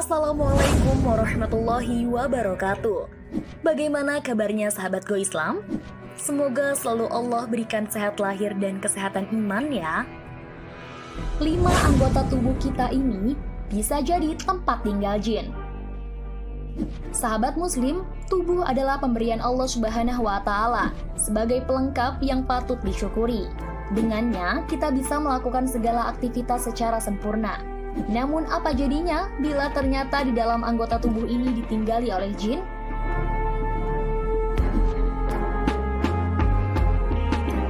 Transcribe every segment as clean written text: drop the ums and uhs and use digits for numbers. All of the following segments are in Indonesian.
Assalamualaikum warahmatullahi wabarakatuh. Bagaimana kabarnya sahabat Go Islam? Semoga selalu Allah berikan sehat lahir dan kesehatan iman ya. 5 anggota tubuh kita ini bisa jadi tempat tinggal jin. Sahabat muslim, tubuh adalah pemberian Allah Subhanahu wa Ta'ala sebagai pelengkap yang patut disyukuri. Dengannya, kita bisa melakukan segala aktivitas secara sempurna. Namun apa jadinya bila ternyata di dalam anggota tubuh ini ditinggali oleh jin?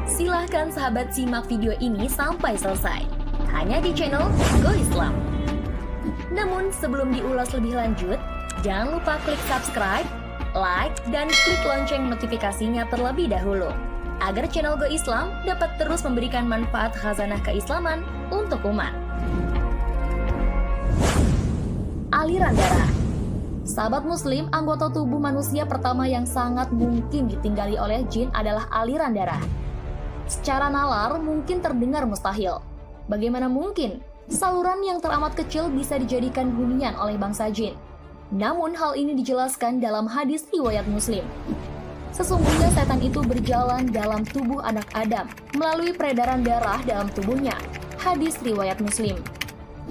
Silahkan sahabat simak video ini sampai selesai, hanya di channel Go Islam. Namun sebelum diulas lebih lanjut, jangan lupa klik subscribe, like, dan klik lonceng notifikasinya terlebih dahulu, agar channel Go Islam dapat terus memberikan manfaat khazanah keislaman untuk umat. Aliran darah. Sahabat muslim, anggota tubuh manusia pertama yang sangat mungkin ditinggali oleh jin adalah aliran darah. Secara nalar mungkin terdengar mustahil. Bagaimana mungkin saluran yang teramat kecil bisa dijadikan hunian oleh bangsa jin? Namun hal ini dijelaskan dalam hadis riwayat Muslim. Sesungguhnya setan itu berjalan dalam tubuh anak Adam melalui peredaran darah dalam tubuhnya. Hadis riwayat Muslim.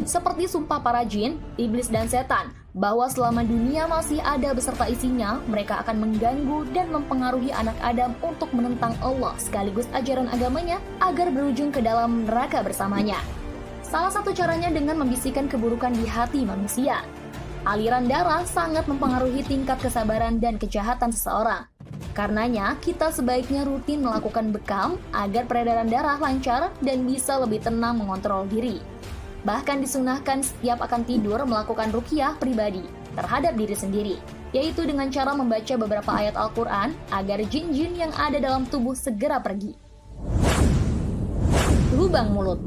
Seperti sumpah para jin, iblis dan setan bahwa selama dunia masih ada beserta isinya, mereka akan mengganggu dan mempengaruhi anak Adam untuk menentang Allah sekaligus ajaran agamanya agar berujung ke dalam neraka bersamanya. Salah satu caranya dengan membisikkan keburukan di hati manusia. Aliran darah sangat mempengaruhi tingkat kesabaran dan kejahatan seseorang. Karenanya, kita sebaiknya rutin melakukan bekam agar peredaran darah lancar dan bisa lebih tenang mengontrol diri. Bahkan disunahkan setiap akan tidur melakukan ruqyah pribadi terhadap diri sendiri, yaitu dengan cara membaca beberapa ayat Al-Quran agar jin-jin yang ada dalam tubuh segera pergi. Lubang mulut.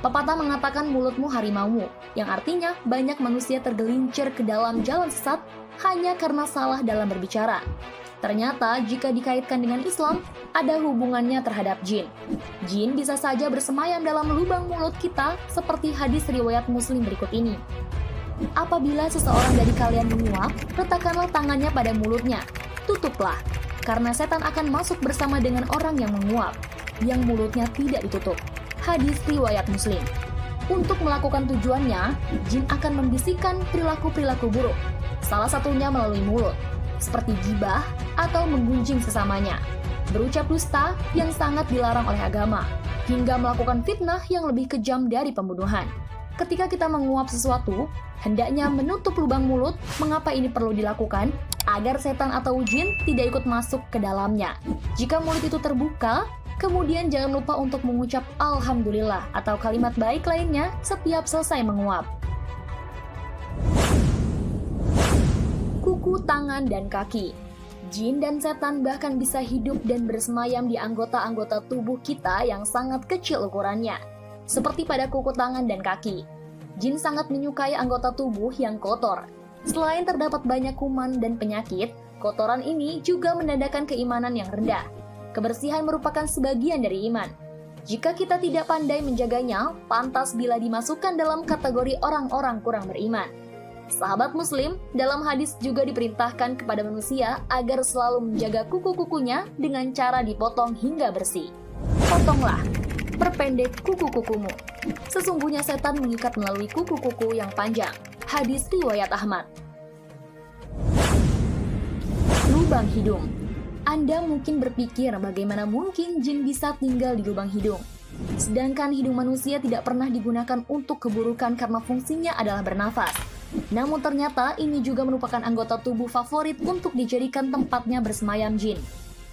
Pepatah mengatakan mulutmu harimaumu, yang artinya banyak manusia tergelincir ke dalam jalan sesat hanya karena salah dalam berbicara. Ternyata jika dikaitkan dengan Islam, ada hubungannya terhadap jin. Jin bisa saja bersemayam dalam lubang mulut kita seperti hadis riwayat Muslim berikut ini. Apabila seseorang dari kalian menguap, letakkanlah tangannya pada mulutnya. Tutuplah, karena setan akan masuk bersama dengan orang yang menguap, yang mulutnya tidak ditutup. Hadis riwayat Muslim. Untuk melakukan tujuannya, jin akan membisikkan perilaku-perilaku buruk. Salah satunya melalui mulut, seperti gibah atau menggunjing sesamanya, berucap dusta yang sangat dilarang oleh agama, hingga melakukan fitnah yang lebih kejam dari pembunuhan. Ketika kita menguap sesuatu, hendaknya menutup lubang mulut. Mengapa ini perlu dilakukan? Agar setan atau jin tidak ikut masuk ke dalamnya. Jika mulut itu terbuka, kemudian jangan lupa untuk mengucap Alhamdulillah atau kalimat baik lainnya setiap selesai menguap. Kuku, tangan, dan kaki. Jin dan setan bahkan bisa hidup dan bersemayam di anggota-anggota tubuh kita yang sangat kecil ukurannya, seperti pada kuku tangan dan kaki. Jin sangat menyukai anggota tubuh yang kotor. Selain terdapat banyak kuman dan penyakit, kotoran ini juga menandakan keimanan yang rendah. Kebersihan merupakan sebagian dari iman. Jika kita tidak pandai menjaganya, pantas bila dimasukkan dalam kategori orang-orang kurang beriman. Sahabat muslim, dalam hadis juga diperintahkan kepada manusia agar selalu menjaga kuku-kukunya dengan cara dipotong hingga bersih. Potonglah, perpendek kuku-kukumu. Sesungguhnya setan mengikat melalui kuku-kuku yang panjang. Hadis riwayat Ahmad. Lubang hidung. Anda mungkin berpikir bagaimana mungkin jin bisa tinggal di lubang hidung. Sedangkan hidung manusia tidak pernah digunakan untuk keburukan karena fungsinya adalah bernafas. Namun ternyata ini juga merupakan anggota tubuh favorit untuk dijadikan tempatnya bersemayam jin.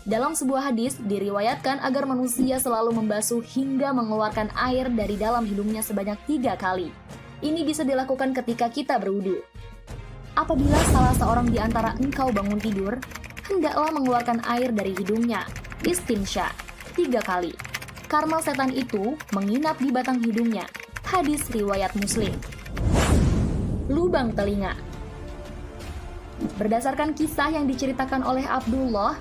Dalam sebuah hadis diriwayatkan agar manusia selalu membasuh hingga mengeluarkan air dari dalam hidungnya sebanyak 3 kali. Ini bisa dilakukan ketika kita berwudu. Apabila salah seorang di antara engkau bangun tidur, hendaklah mengeluarkan air dari hidungnya, istinsya, 3 kali. Karena setan itu menginap di batang hidungnya. Hadis riwayat Muslim. Lubang telinga. Berdasarkan kisah yang diceritakan oleh Abdullah,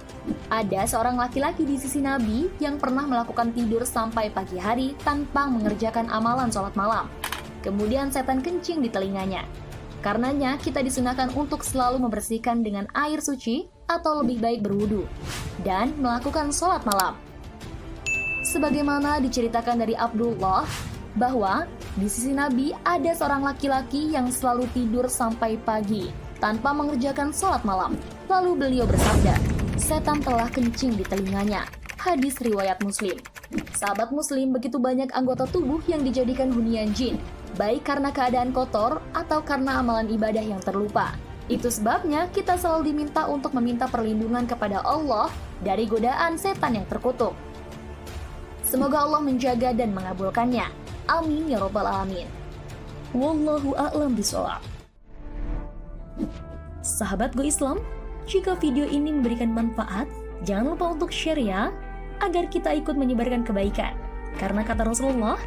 ada seorang laki-laki di sisi Nabi yang pernah melakukan tidur sampai pagi hari tanpa mengerjakan amalan sholat malam. Kemudian setan kencing di telinganya. Karenanya, kita disunahkan untuk selalu membersihkan dengan air suci atau lebih baik berwudu dan melakukan sholat malam. Sebagaimana diceritakan dari Abdullah, bahwa di sisi Nabi ada seorang laki-laki yang selalu tidur sampai pagi tanpa mengerjakan sholat malam. Lalu beliau bersabda, setan telah kencing di telinganya. Hadis riwayat Muslim. Sahabat Muslim, begitu banyak anggota tubuh yang dijadikan hunian jin, baik karena keadaan kotor atau karena amalan ibadah yang terlupa. Itu sebabnya kita selalu diminta untuk meminta perlindungan kepada Allah dari godaan setan yang terkutuk. Semoga Allah menjaga dan mengabulkannya. Amin ya robbal alamin. Wallahu a'lam bishawab. Sahabat Go Islam, jika video ini memberikan manfaat, jangan lupa untuk share ya, agar kita ikut menyebarkan kebaikan. Karena kata Rasulullah,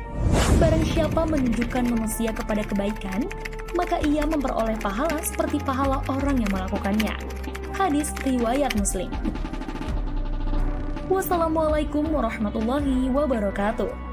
barang siapa menunjukkan manusia kepada kebaikan, maka ia memperoleh pahala seperti pahala orang yang melakukannya. Hadis riwayat Muslim. Wassalamualaikum warahmatullahi wabarakatuh.